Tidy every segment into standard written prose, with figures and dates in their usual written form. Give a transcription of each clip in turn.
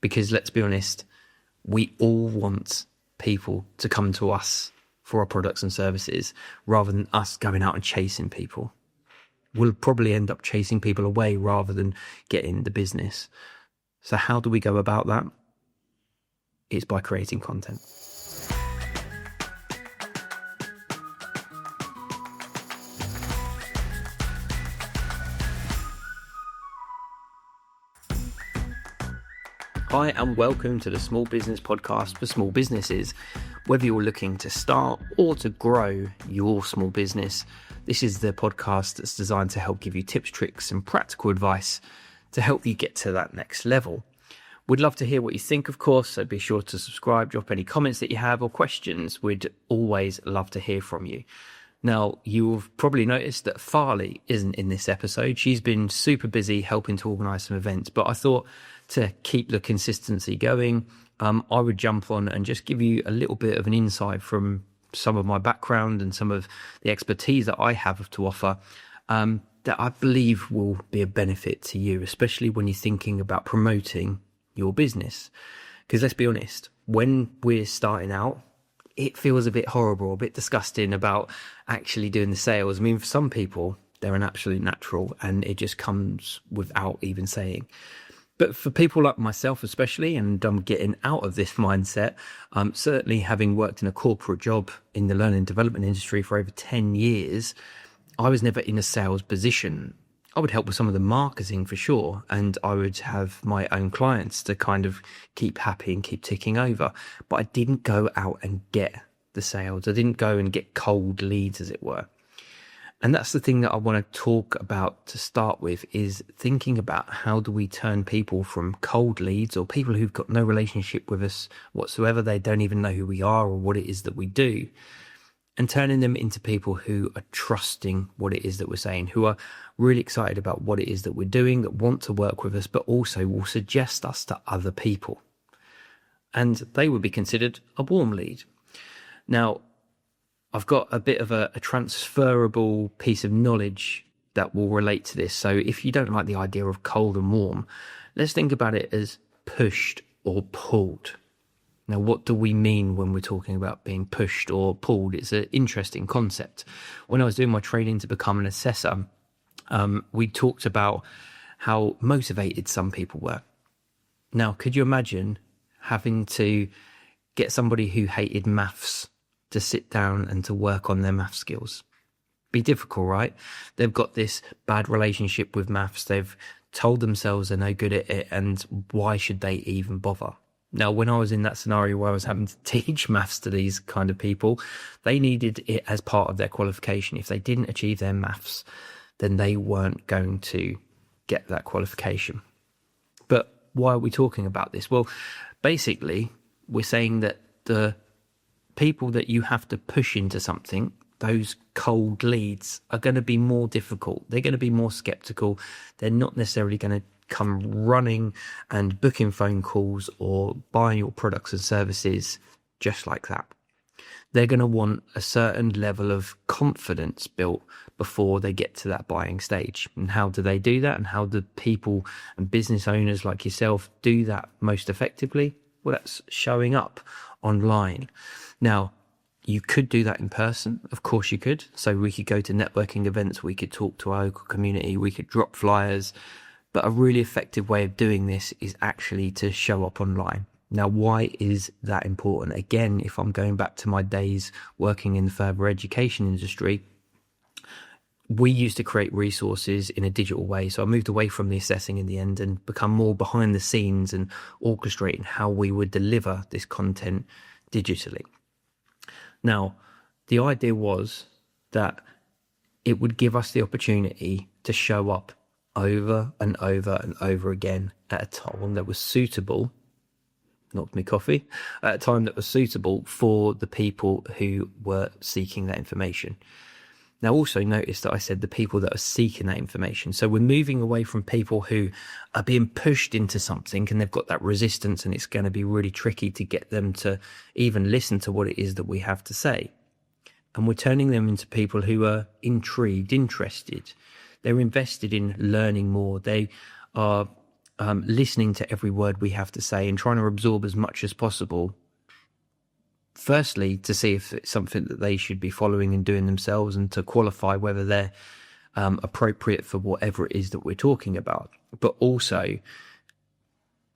Because let's be honest, we all want people to come to us for our products and services rather than us going out and chasing people. We'll probably end up chasing people away rather than getting the business. So how do we go about that? It's by creating content. Hi and welcome to the Small Business Podcast for small businesses. Whether you're looking to start or to grow your small business, this is the podcast that's designed to help give you tips, tricks and practical advice to help you get to that next level. We'd love to hear what you think, of course, so be sure to subscribe, drop any comments that you have or questions. We'd always love to hear from you. Now, you've probably noticed that Farley isn't in this episode. She's been super busy helping to organise some events, but I thought to keep the consistency going, I would jump on and just give you a little bit of an insight from some of my background and some of the expertise that I have to offer that I believe will be a benefit to you, especially when you're thinking about promoting your business. Because let's be honest, when we're starting out, it feels a bit horrible, a bit disgusting about actually doing the sales. I mean, for some people, they're an absolute natural and it just comes without even saying. But for people like myself especially, and I'm getting out of this mindset, certainly having worked in a corporate job in the learning and development industry for over 10 years, I was never in a sales position. I would help with some of the marketing for sure, and I would have my own clients to kind of keep happy and keep ticking over. But I didn't go out and get the sales. I didn't go and get cold leads, as it were. And that's the thing that I want to talk about to start with, is thinking about how do we turn people from cold leads or people who've got no relationship with us whatsoever, they don't even know who we are or what it is that we do, and turning them into people who are trusting what it is that we're saying, who are really excited about what it is that we're doing, that want to work with us, but also will suggest us to other people. And they would be considered a warm lead. Now, I've got a bit of a transferable piece of knowledge that will relate to this. So if you don't like the idea of cold and warm, let's think about it as pushed or pulled. Now, what do we mean when we're talking about being pushed or pulled? It's an interesting concept. When I was doing my training to become an assessor, we talked about how motivated some people were. Now, could you imagine having to get somebody who hated maths to sit down and to work on their math skills? Be difficult, right? They've got this bad relationship with maths. They've told themselves they're no good at it, and why should they even bother? Now, when I was in that scenario where I was having to teach maths to these kind of people, they needed it as part of their qualification. If they didn't achieve their maths, then they weren't going to get that qualification. But why are we talking about this? Well, basically, we're saying that the people that you have to push into something, those cold leads, are going to be more difficult. They're going to be more skeptical. They're not necessarily going to come running and booking phone calls or buying your products and services just like that. They're going to want a certain level of confidence built before they get to that buying stage. And how do they do that? And how do people and business owners like yourself do that most effectively? Well, that's showing up online. Now, you could do that in person. Of course you could. So we could go to networking events. We could talk to our local community. We could drop flyers. But a really effective way of doing this is actually to show up online. Now, why is that important? Again, if I'm going back to my days working in the further education industry, we used to create resources in a digital way. So I moved away from the assessing in the end and become more behind the scenes and orchestrating how we would deliver this content digitally. Now, the idea was that it would give us the opportunity to show up over and over and over again at a time that was suitable, knocked me coffee, at a time that was suitable for the people who were seeking that information. Now, also notice that I said the people that are seeking that information. So we're moving away from people who are being pushed into something and they've got that resistance, and it's going to be really tricky to get them to even listen to what it is that we have to say. And we're turning them into people who are intrigued, interested. They're invested in learning more. They are listening to every word we have to say and trying to absorb as much as possible. Firstly, to see if it's something that they should be following and doing themselves, and to qualify whether they're appropriate for whatever it is that we're talking about, but also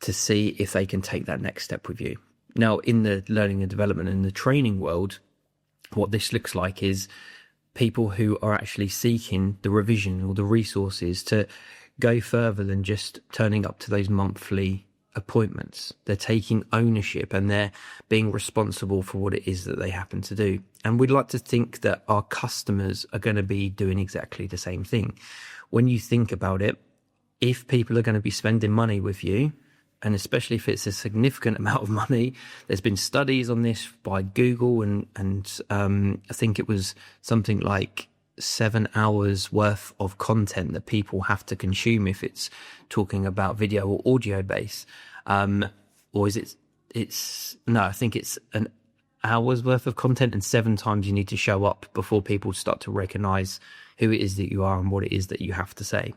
to see if they can take that next step with you. Now, in the learning and development and the training world, what this looks like is people who are actually seeking the revision or the resources to go further than just turning up to those monthly appointments. They're taking ownership and they're being responsible for what it is that they happen to do. And we'd like to think that our customers are going to be doing exactly the same thing. When you think about it, if people are going to be spending money with you, and especially if it's a significant amount of money, there's been studies on this by Google, and I think it was something like 7 hours worth of content that people have to consume if it's talking about video or audio base. Or is I think it's an hour's worth of content, and 7 times you need to show up before people start to recognize who it is that you are and what it is that you have to say.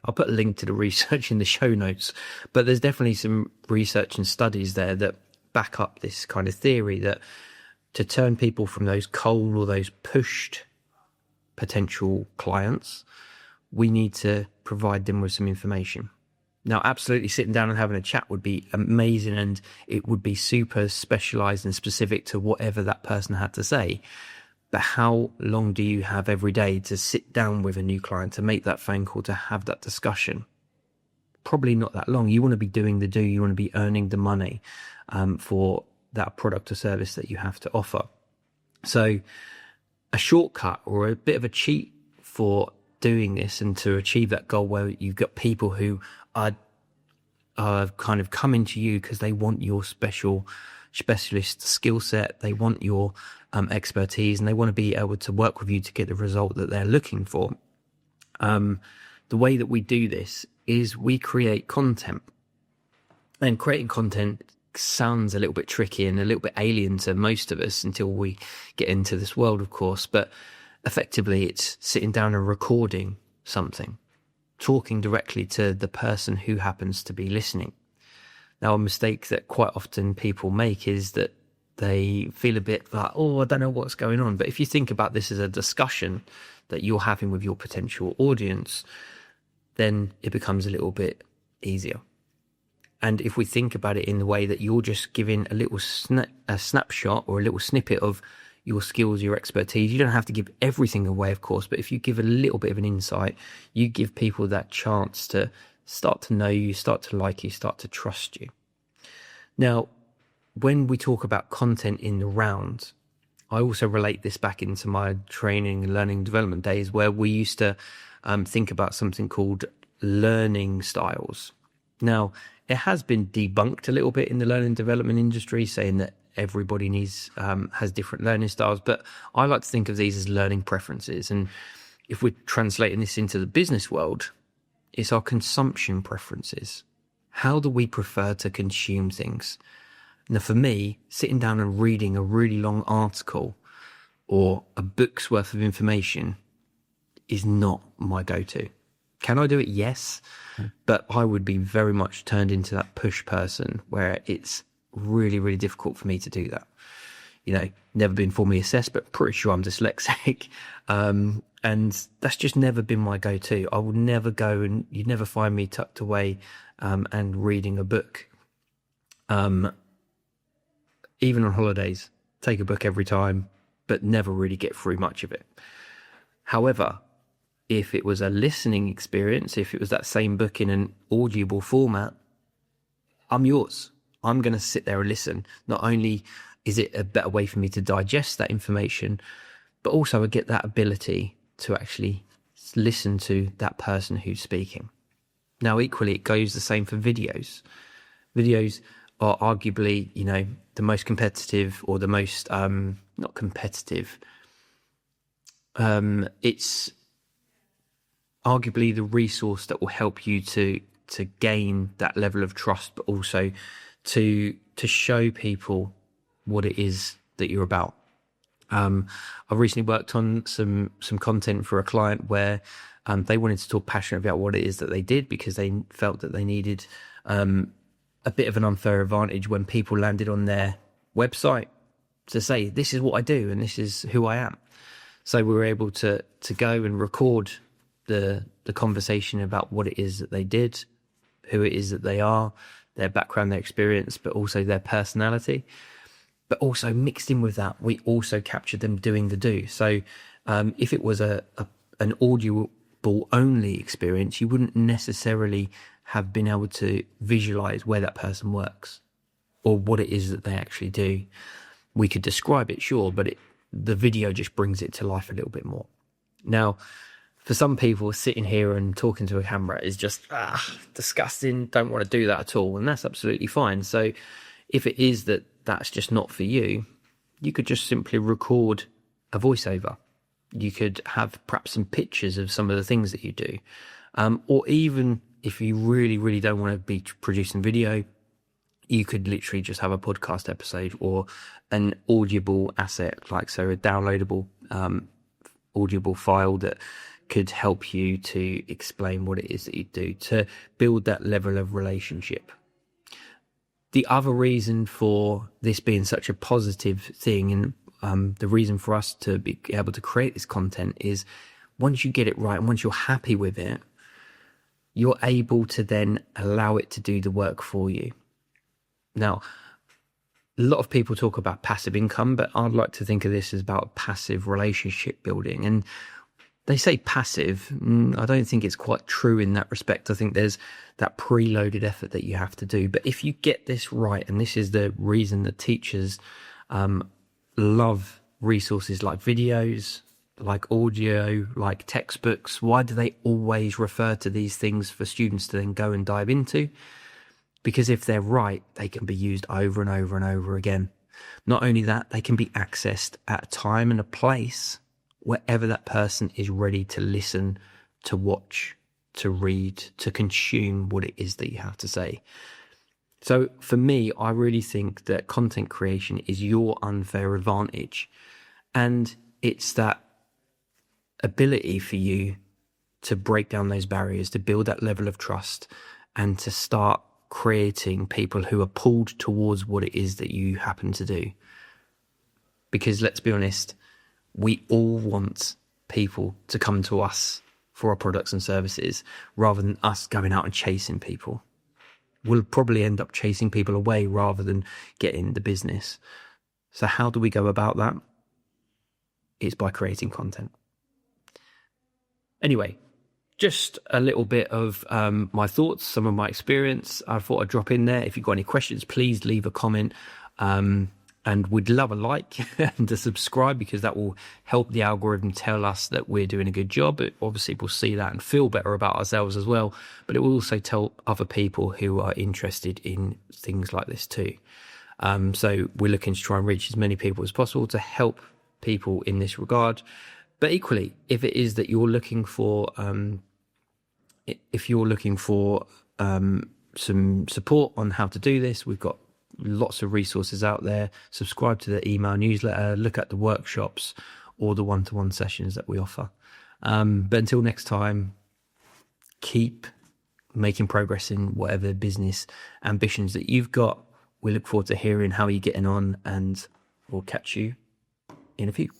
I'll put a link to the research in the show notes, but there's definitely some research and studies there that back up this kind of theory that to turn people from those cold or those pushed potential clients, we need to provide them with some information. Now, absolutely sitting down and having a chat would be amazing, and it would be super specialized and specific to whatever that person had to say. But how long do you have every day to sit down with a new client, to make that phone call, to have that discussion? Probably not that long. You want to be doing the do. You want to be earning the money for that product or service that you have to offer. So a shortcut or a bit of a cheat for doing this and to achieve that goal, where you've got people who are kind of coming to you because they want your specialist skill set, they want your expertise, and they want to be able to work with you to get the result that they're looking for. The way that we do this is we create content, and creating content sounds a little bit tricky and a little bit alien to most of us until we get into this world, of course, but effectively it's sitting down and recording something, talking directly to the person who happens to be listening. Now, a mistake that quite often people make is that they feel a bit like, I don't know what's going on. But if you think about this as a discussion that you're having with your potential audience, then it becomes a little bit easier. And if we think about it in the way that you're just giving a little snapshot or a little snippet of your skills, your expertise, you don't have to give everything away, of course, but if you give a little bit of an insight, you give people that chance to start to know you, start to like you, start to trust you. Now, when we talk about content in the round, I also relate this back into my training and learning and development days, where we used to think about something called learning styles. Now, it has been debunked a little bit in the learning and development industry, saying that everybody has different learning styles, but I like to think of these as learning preferences. And if we're translating this into the business world, it's our consumption preferences. How do we prefer to consume things? Now, for me, sitting down and reading a really long article or a book's worth of information is not my go-to. Can I do it? Yes. But I would be very much turned into that push person where it's really, really difficult for me to do that. Never been formally assessed, but pretty sure I'm dyslexic. And that's just never been my go-to. I would never go, and you'd never find me tucked away and reading a book. Even on holidays, take a book every time, but never really get through much of it. However, if it was a listening experience, if it was that same book in an audible format, I'm yours. I'm going to sit there and listen. Not only is it a better way for me to digest that information, but also I get that ability to actually listen to that person who's speaking. Now, equally, it goes the same for videos. Videos are arguably, the most competitive, or the most, not competitive. It's arguably the resource that will help you to gain that level of trust, but also to show people what it is that you're about. I've recently worked on some content for a client where they wanted to talk passionately about what it is that they did, because they felt that they needed a bit of an unfair advantage when people landed on their website to say, this is what I do and this is who I am. So we were able to go and record the conversation about what it is that they did, who it is that they are, their background, their experience, but also their personality. But also mixed in with that, we also captured them doing the do. So if it was an audible only experience, you wouldn't necessarily have been able to visualize where that person works or what it is that they actually do. We could describe it, sure, but the video just brings it to life a little bit more. Now, for some people, sitting here and talking to a camera is just disgusting, don't want to do that at all, and that's absolutely fine. So if it is that that's just not for you, you could just simply record a voiceover. You could have perhaps some pictures of some of the things that you do. Or even if you really, really don't want to be producing video, you could literally just have a podcast episode or an audible asset, like so a downloadable audible file that could help you to explain what it is that you do to build that level of relationship. The other reason for this being such a positive thing, and the reason for us to be able to create this content, is once you get it right and once you're happy with it, you're able to then allow it to do the work for you. Now, a lot of people talk about passive income, but I'd like to think of this as about passive relationship building. And they say passive. I don't think it's quite true in that respect. I think there's that preloaded effort that you have to do. But if you get this right, and this is the reason that teachers love resources like videos, like audio, like textbooks. Why do they always refer to these things for students to then go and dive into? Because if they're right, they can be used over and over and over again. Not only that, they can be accessed at a time and a place wherever that person is ready to listen, to watch, to read, to consume what it is that you have to say. So for me, I really think that content creation is your unfair advantage. And it's that ability for you to break down those barriers, to build that level of trust, and to start creating people who are pulled towards what it is that you happen to do. Because let's be honest, we all want people to come to us for our products and services rather than us going out and chasing people. We'll probably end up chasing people away rather than getting the business. So how do we go about that? It's by creating content. Anyway, just a little bit of my thoughts, some of my experience. I thought I'd drop in there. If you've got any questions, please leave a comment. And we'd love a like and a subscribe, because that will help the algorithm tell us that we're doing a good job. It obviously will see that and feel better about ourselves as well. But it will also tell other people who are interested in things like this too. So we're looking to try and reach as many people as possible to help people in this regard. But equally, if it is that you're looking for, some support on how to do this, we've got lots of resources out there. Subscribe to the email newsletter, look at the workshops or the one-to-one sessions that we offer. But until next time, keep making progress in whatever business ambitions that you've got. We look forward to hearing how you're getting on, and we'll catch you in a few.